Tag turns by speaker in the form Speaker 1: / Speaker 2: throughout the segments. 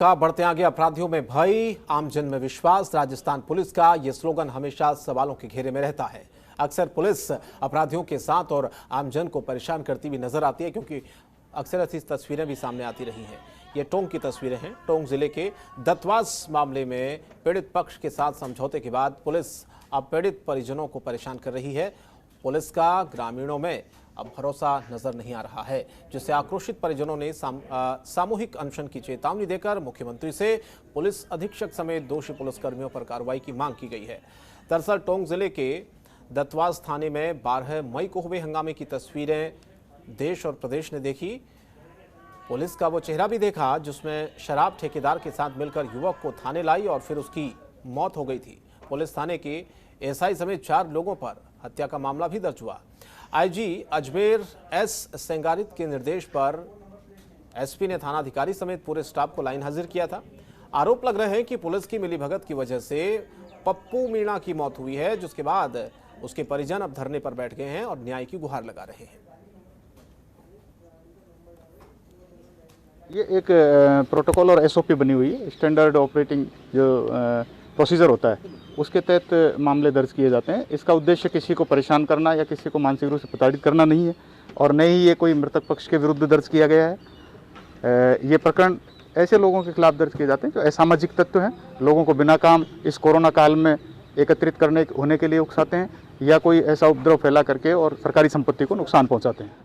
Speaker 1: का बढ़ते आगे अपराधियों में भय, आमजन में विश्वास। राजस्थान पुलिस का यह स्लोगन हमेशा सवालों के घेरे में रहता है। अक्सर पुलिस अपराधियों के साथ और आमजन को परेशान करती हुई नजर आती है, क्योंकि अक्सर ऐसी तस्वीरें भी सामने आती रही हैं। ये टोंक की तस्वीरें हैं। टोंक जिले के दत्तवास मामले में पीड़ित पक्ष के साथ समझौते के बाद पुलिस अब पीड़ित परिजनों को परेशान कर रही है। पुलिस का ग्रामीणों में अब भरोसा नजर नहीं आ रहा है, जिससे आक्रोशित परिजनों ने सामूहिक अनशन की चेतावनी देकर मुख्यमंत्री से पुलिस अधीक्षक समेत दोषी पुलिसकर्मियों पर कार्रवाई की मांग की गई है। दरअसल टोंक जिले के दत्तवास थाने में 12 मई को हुए हंगामे की तस्वीरें देश और प्रदेश ने देखी। पुलिस का वो चेहरा भी देखा जिसमें शराब ठेकेदार के साथ मिलकर युवक को थाने लाई और फिर उसकी मौत हो गई थी। पुलिस थाने के एसआई समेत 4 लोगों पर हत्या का मामला भी दर्ज हुआ। आईजी अजमेर एस सेंगारित के निर्देश पर एसपी ने थानाधिकारी समेत पूरे स्टाफ को लाइन हाजिर किया था। आरोप लग रहे हैं कि पुलिस की मिलीभगत की वजह से पप्पू मीणा की मौत हुई है, जिसके बाद उसके परिजन अब धरने पर बैठ गए हैं और न्याय की गुहार लगा रहे हैं।
Speaker 2: ये एक प्रोटोकॉल और एसओपी बनी हुई है, स्टैंडर्ड ऑपरेटिंग जो प्रोसीजर होता है उसके तहत मामले दर्ज किए जाते हैं। इसका उद्देश्य किसी को परेशान करना या किसी को मानसिक रूप से प्रताड़ित करना नहीं है और न ही ये कोई मृतक पक्ष के विरुद्ध दर्ज किया गया है। ये प्रकरण ऐसे लोगों के खिलाफ दर्ज किए जाते हैं जो असामाजिक तत्व हैं, लोगों को बिना काम इस कोरोना काल में एकत्रित होने के लिए उकसाते हैं या कोई ऐसा उपद्रव फैला करके और सरकारी संपत्ति को नुकसान पहुँचाते हैं।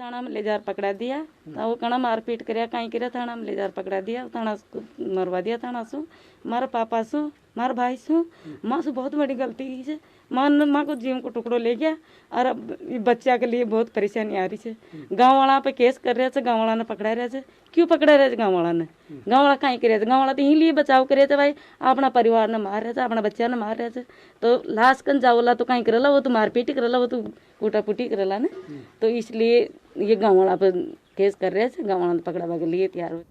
Speaker 3: थाना में ले जार पकड़ा दिया, वो कणा मारपीट कर कहीं कर थाना में ले जार पकड़ा दिया, थाना मरवा दिया। थाना सु मारा पापा सु मार भाई सु माँ से बहुत बड़ी गलती की है। माँ को जीव को टुकड़ो ले गया और अब बच्चा के लिए बहुत परेशानी आ रही है। गाँव वाला पे केस कर रहे थे, गाँव वाला ने पकड़ा रहे थे। क्यों पकड़ा रहे थे गाँव वाला ने? गाँव वाला कहीं करे थे? गाँव वाला तो यही लिए बचाव करे थे भाई, अपना परिवार ने मार रहे थे, अपना बच्चा ने मार रहे थे। तो लाश कन जाओला तो कहीं करेला, वो तो मारपीट करेला, वो तो कूटापुटी करेला ने। तो इसलिए ये गाँव वाला पे केस कर रहे थे, गाँव वाला ने पकड़ा के लिए तैयार हुए।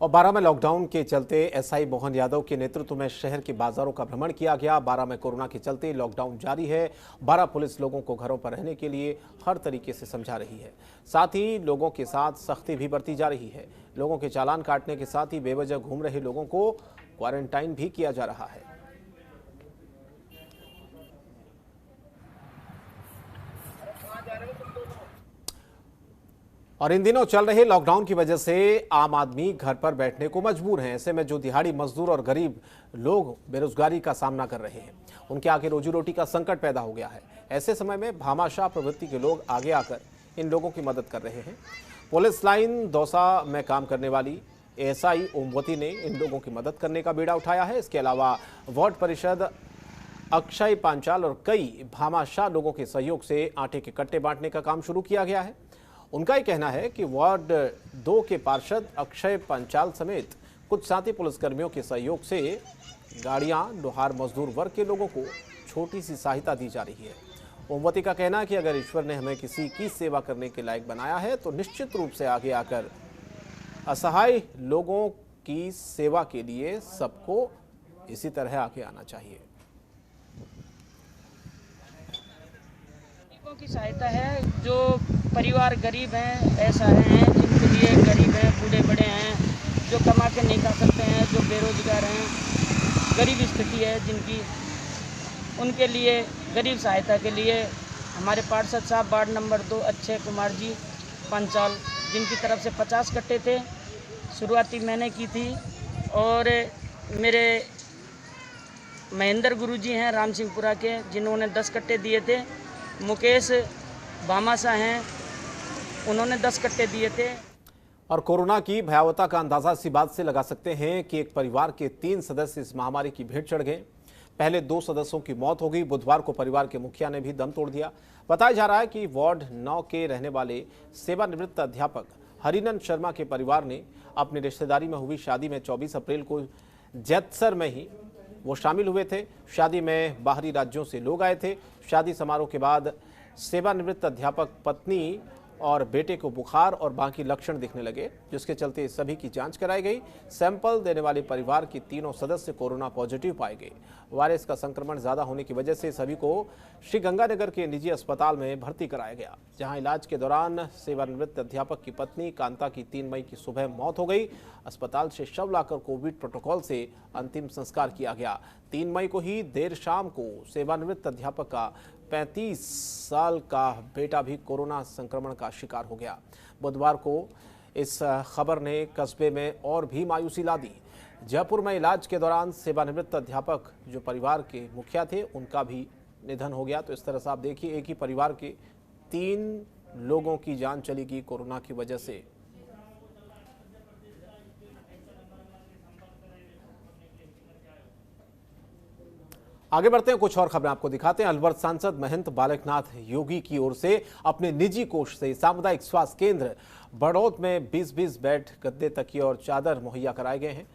Speaker 1: और 12 में लॉकडाउन के चलते एसआई मोहन यादव के नेतृत्व में शहर के बाजारों का भ्रमण किया गया। 12 में कोरोना के चलते लॉकडाउन जारी है। 12 पुलिस लोगों को घरों पर रहने के लिए हर तरीके से समझा रही है। साथ ही लोगों के साथ सख्ती भी बरती जा रही है। लोगों के चालान काटने के साथ ही बेवजह घूम रहे लोगों को क्वारंटाइन भी किया जा रहा है। और इन दिनों चल रहे लॉकडाउन की वजह से आम आदमी घर पर बैठने को मजबूर हैं। ऐसे में जो दिहाड़ी मजदूर और गरीब लोग बेरोजगारी का सामना कर रहे हैं, उनके आगे रोजी रोटी का संकट पैदा हो गया है। ऐसे समय में भामाशाह प्रवृत्ति के लोग आगे आकर इन लोगों की मदद कर रहे हैं। पुलिस लाइन दौसा में काम करने वाली एएसआई ओमवती ने इन लोगों की मदद करने का बीड़ा उठाया है। इसके अलावा वार्ड परिषद अक्षय पांचाल और कई भामाशाह लोगों के सहयोग से आटे के कट्टे बांटने का काम शुरू किया गया है। उनका ही कहना है कि वार्ड 2 के पार्षद अक्षय पंचाल समेत कुछ साथी पुलिसकर्मियों के सहयोग से गाड़ियां लोहार मजदूर वर्ग के लोगों को छोटी सी सहायता दी जा रही है। ओमवती का कहना है कि अगर ईश्वर ने हमें किसी की सेवा करने के लायक बनाया है तो निश्चित रूप से आगे आकर असहाय लोगों की सेवा के लिए सबको इसी तरह आगे आना चाहिए।
Speaker 4: की सहायता है, जो परिवार गरीब हैं, ऐसा हैं जिनके लिए गरीब हैं, बूढ़े बड़े हैं, जो कमा के नहीं खा सकते हैं, जो बेरोजगार हैं, गरीब स्थिति है जिनकी, उनके लिए गरीब सहायता के लिए हमारे पार्षद साहब वार्ड नंबर 2 अक्षय कुमार जी पंचाल, जिनकी तरफ से 50 कट्टे थे, शुरुआती मैंने की थी। और मेरे महेंद्र गुरुजी हैं राम सिंहपुरा के, जिन्होंने 10 कट्टे दिए थे। मुकेश भामाशाह हैं, उन्होंने 10 कट्टे दिए थे।
Speaker 1: और कोरोना की भयावहता का अंदाजा इसी बात से लगा सकते हैं कि एक परिवार के 3 सदस्य इस महामारी की भेंट चढ़ गए। पहले 2 सदस्यों की मौत हो गई। बुधवार को परिवार के मुखिया ने भी दम तोड़ दिया। बताया जा रहा है कि वार्ड 9 के रहने वाले सेवानिवृत्त अध्यापक हरिनंद शर्मा के परिवार ने अपनी रिश्तेदारी में हुई शादी में 24 अप्रैल को जैतसर में ही वो शामिल हुए थे। शादी में बाहरी राज्यों से लोग आए थे। शादी समारोह के बाद सेवानिवृत्त अध्यापक पत्नी और बेटे को बुखार और बाकी लक्षण दिखने लगे, जिसके चलते सभी की जांच कराई गई। सैंपल देने वाले परिवार के तीनों सदस्य कोरोना पॉजिटिव पाए गए। वायरस का संक्रमण ज्यादा होने की वजह से सभी को श्रीगंगानगर के निजी अस्पताल में भर्ती कराया गया, जहां इलाज के दौरान सेवानिवृत्त अध्यापक की पत्नी कांता की 3 मई की सुबह मौत हो गई। अस्पताल से शव लाकर कोविड प्रोटोकॉल से अंतिम संस्कार किया गया। 3 मई को ही देर शाम को सेवानिवृत्त अध्यापक का 35 साल का बेटा भी कोरोना संक्रमण का शिकार हो गया। बुधवार को इस खबर ने कस्बे में और भी मायूसी ला दी। जयपुर में इलाज के दौरान सेवानिवृत्त अध्यापक जो परिवार के मुखिया थे, उनका भी निधन हो गया। तो इस तरह से आप देखिए, एक ही परिवार के 3 लोगों की जान चली गई कोरोना की वजह से। आगे बढ़ते हैं, कुछ और खबरें आपको दिखाते हैं। अलवर सांसद महंत बालकनाथ योगी की ओर से अपने निजी कोष से सामुदायिक स्वास्थ्य केंद्र बड़ौद में 20-20 बेड, गद्दे, तकिए और चादर मुहैया कराए गए हैं।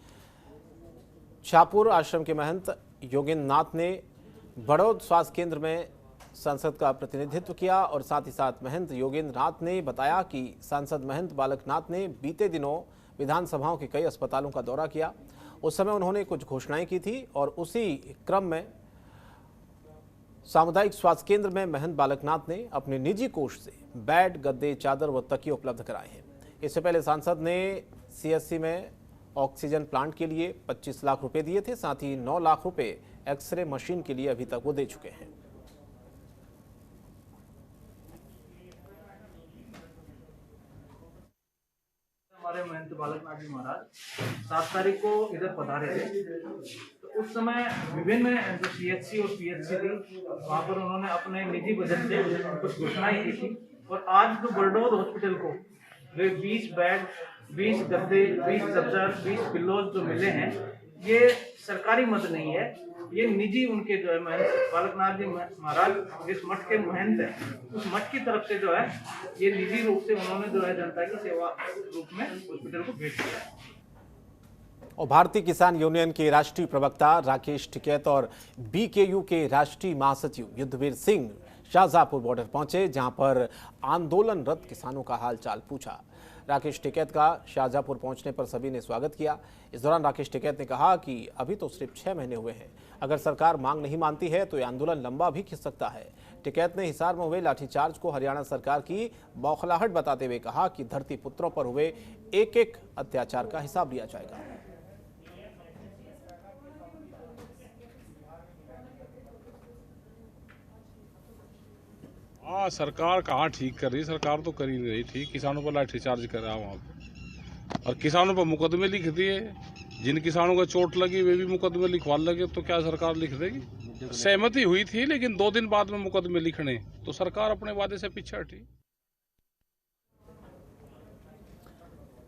Speaker 1: छापुर आश्रम के महंत योगेंद्र नाथ ने बड़ौद स्वास्थ्य केंद्र में सांसद का प्रतिनिधित्व किया और साथ ही साथ महंत योगेंद्र नाथ ने बताया कि सांसद महंत बालकनाथ ने बीते दिनों विधानसभाओं के कई अस्पतालों का दौरा किया। उस समय उन्होंने कुछ घोषणाएं की थी और उसी क्रम में सामुदायिक स्वास्थ्य केंद्र में महंत बालकनाथ ने अपने निजी कोष से बेड, गद्दे, चादर व तकिए उपलब्ध कराए हैं। इससे पहले सांसद ने सीएससी में ऑक्सीजन प्लांट के लिए 25 लाख रुपए दिए थे। साथ ही 9 लाख रुपए एक्सरे मशीन के लिए अभी तक वो दे चुके हैं।
Speaker 5: हमारे महंत बालकनाथ जी महाराज 7 तारीख को इधर पधारे थे। तो उस समय विभिन्न जो सीएचसी और पीएचसी थी, वहाँ पर उन्होंने अपने निजी बजट से कुछ घोषणाएं की थी। और आज जो बड़ौद हॉस्पिटल को वे 20 बेड, 20 गद्दे, 20 चद्दर, 20 पिल्लोज जो मिले हैं, ये सरकारी मद नहीं है, ये निजी उनके जो है महंत बालकनाथ जी महाराज जिस मठ के महंत है, उस मठ की तरफ से जो है ये निजी रूप से उन्होंने जो है जनता की सेवा रूप में हॉस्पिटल को भेज दिया है।
Speaker 1: और भारतीय किसान यूनियन के राष्ट्रीय प्रवक्ता राकेश टिकैत और बीकेयू के राष्ट्रीय महासचिव युद्धवीर सिंह शाहजहांपुर बॉर्डर पहुंचे, जहां पर आंदोलनरत किसानों का हालचाल पूछा। राकेश टिकैत का शाहजहांपुर पहुंचने पर सभी ने स्वागत किया। इस दौरान राकेश टिकैत ने कहा कि अभी तो सिर्फ 6 महीने हुए हैं, अगर सरकार मांग नहीं मानती है तो ये आंदोलन लंबा भी खिंच सकता है। टिकैत ने हिसार में हुए लाठीचार्ज को हरियाणा सरकार की बौखलाहट बताते हुए कहा कि धरती पुत्रों पर हुए एक-एक अत्याचार का हिसाब लिया जाएगा।
Speaker 6: हाँ, सरकार कहाँ ठीक कर रही है, सरकार तो कर ही नहीं रही ठीक। किसानों पर लाठीचार्ज कर रहा है वहाँ पर, और किसानों पर मुकदमे लिख दिए। जिन किसानों को चोट लगी वे भी मुकदमे लिखवा लगे, तो क्या सरकार लिख देगी? सहमति हुई थी, लेकिन 2 दिन बाद में मुकदमे लिखने, तो सरकार अपने वादे से पीछे हटी।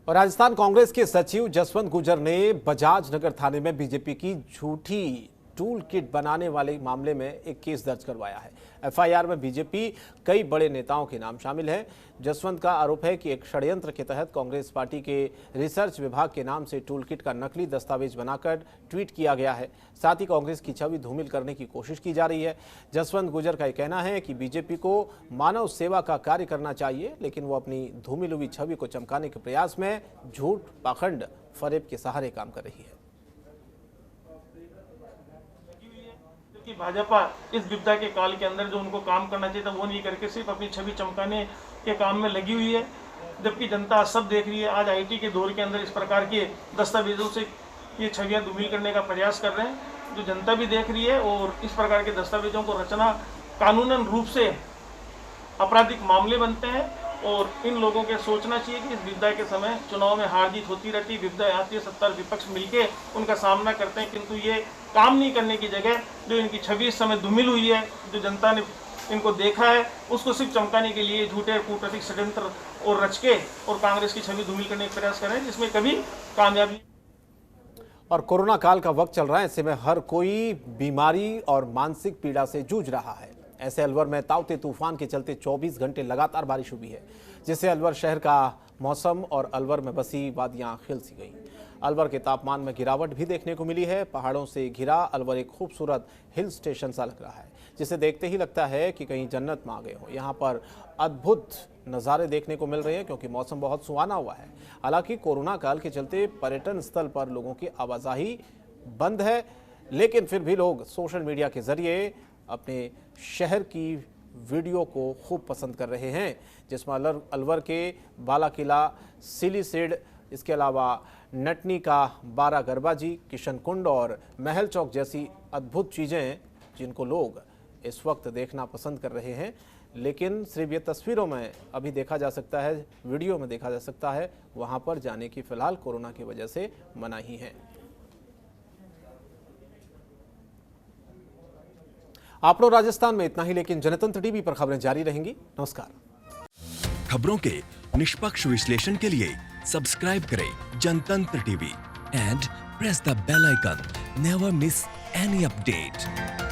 Speaker 1: और राजस्थान कांग्रेस के सचिव जसवंत गुर्जर ने बजाज नगर थाने में बीजेपी की झूठी टूल किट बनाने वाले मामले में एक केस दर्ज करवाया है। एफआईआर में बीजेपी कई बड़े नेताओं के नाम शामिल हैं। जसवंत का आरोप है कि एक षड्यंत्र के तहत कांग्रेस पार्टी के रिसर्च विभाग के नाम से टूल किट का नकली दस्तावेज बनाकर ट्वीट किया गया है। साथ ही कांग्रेस की छवि धूमिल करने की कोशिश की जा रही है। जसवंत गुर्जर का कहना है कि बीजेपी को मानव सेवा का कार्य करना चाहिए, लेकिन वो अपनी धूमिल हुई छवि को चमकाने के प्रयास में झूठ, पाखंड, फरेब के सहारे काम कर रही है।
Speaker 7: कि भाजपा इस विपदा के काल के अंदर जो उनको काम करना चाहिए था वो नहीं करके सिर्फ अपनी छवि चमकाने के काम में लगी हुई है, जबकि जनता सब देख रही है। आज आईटी के दौर के अंदर इस प्रकार के दस्तावेजों से ये छवियां धूमिल करने का प्रयास कर रहे हैं, जो जनता भी देख रही है। और इस प्रकार के दस्तावेजों को रचना कानूनन रूप से आपराधिक मामले बनते हैं, और इन लोगों के सोचना चाहिए कि इस विपदा के समय चुनाव में हार जीत होती रहती, विपदा आती है, सत्ता विपक्ष मिलके उनका सामना करते हैं, किंतु ये काम नहीं करने की जगह जो इनकी छवि इस समय धूमिल हुई है, जो जनता ने इनको देखा है, उसको सिर्फ चमकाने के लिए झूठे कूटनीतिक षड्यंत्र और रच के और कांग्रेस की छवि धूमिल करने का प्रयास कर रहे हैं, जिसमें कभी कामयाबी।
Speaker 1: और कोरोना काल का वक्त चल रहा है, ऐसे में हर कोई बीमारी और मानसिक पीड़ा से जूझ रहा है। ऐसे अलवर में ताउते तूफान के चलते 24 घंटे लगातार बारिश हुई है, जिससे अलवर शहर का मौसम और अलवर में बसी वादियां खिल सी गई। अलवर के तापमान में गिरावट भी देखने को मिली है। पहाड़ों से घिरा अलवर एक खूबसूरत हिल स्टेशन सा लग रहा है, जिसे देखते ही लगता है कि कहीं जन्नत में आ गए हो। यहाँ पर अद्भुत नज़ारे देखने को मिल रहे हैं क्योंकि मौसम बहुत सुहाना हुआ है। हालांकि कोरोना काल के चलते पर्यटन स्थल पर लोगों की आवाजाही बंद है, लेकिन फिर भी लोग सोशल मीडिया के जरिए अपने शहर की वीडियो को खूब पसंद कर रहे हैं, जिसमें अलवर के बाला किला, सिलीसेड, इसके अलावा नटनी का बारा गरबाजी, किशन कुंड और महल चौक जैसी अद्भुत चीज़ें जिनको लोग इस वक्त देखना पसंद कर रहे हैं। लेकिन सिर्फ ये तस्वीरों में अभी देखा जा सकता है, वीडियो में देखा जा सकता है, वहाँ पर जाने की फिलहाल कोरोना की वजह से मनाही है। आप लोग राजस्थान में इतना ही, लेकिन जनतंत्र टीवी पर खबरें जारी रहेंगी। नमस्कार।
Speaker 8: खबरों के निष्पक्ष विश्लेषण के लिए सब्सक्राइब करें Jantantra TV and press the bell icon. Never miss any update.